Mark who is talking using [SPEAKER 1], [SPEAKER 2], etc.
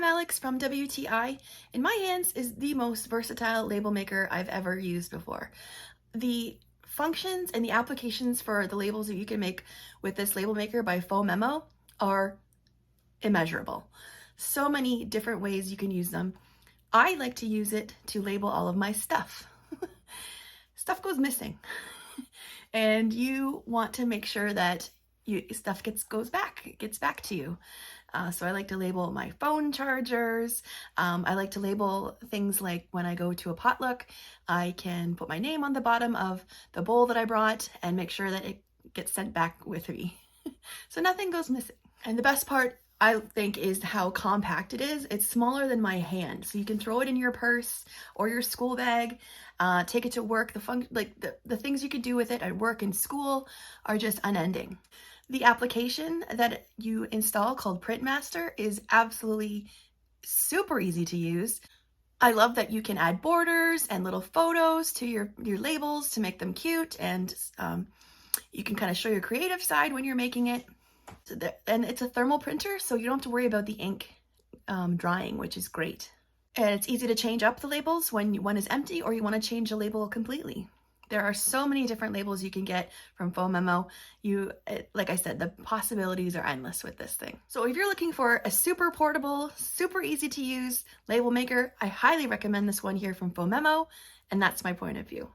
[SPEAKER 1] Alex from WTI. In my hands is the most versatile label maker I've ever used before. The functions and the applications for the labels that you can make with this label maker by Phomemo are immeasurable. So many different ways you can use them. I like to use it to label all of my stuff. Stuff goes missing and you want to make sure that stuff gets back to you. So I like to label my phone chargers. I like to label things like when I go to a potluck, I can put my name on the bottom of the bowl that I brought and make sure that it gets sent back with me. So nothing goes missing. And the best part, I think, is how compact it is. It's smaller than my hand, so you can throw it in your purse or your school bag, take it to work. The things you could do with it at work and school are just unending. The application that you install called Printmaster is absolutely super easy to use. I love that you can add borders and little photos to your labels to make them cute, and you can kind of show your creative side when you're making it. And it's a thermal printer, so you don't have to worry about the ink drying, which is great. And it's easy to change up the labels when one is empty or you want to change a label completely. There are so many different labels you can get from Phomemo. Like I said, the possibilities are endless with this thing. So if you're looking for a super portable, super easy to use label maker, I highly recommend this one here from Phomemo, and that's my point of view.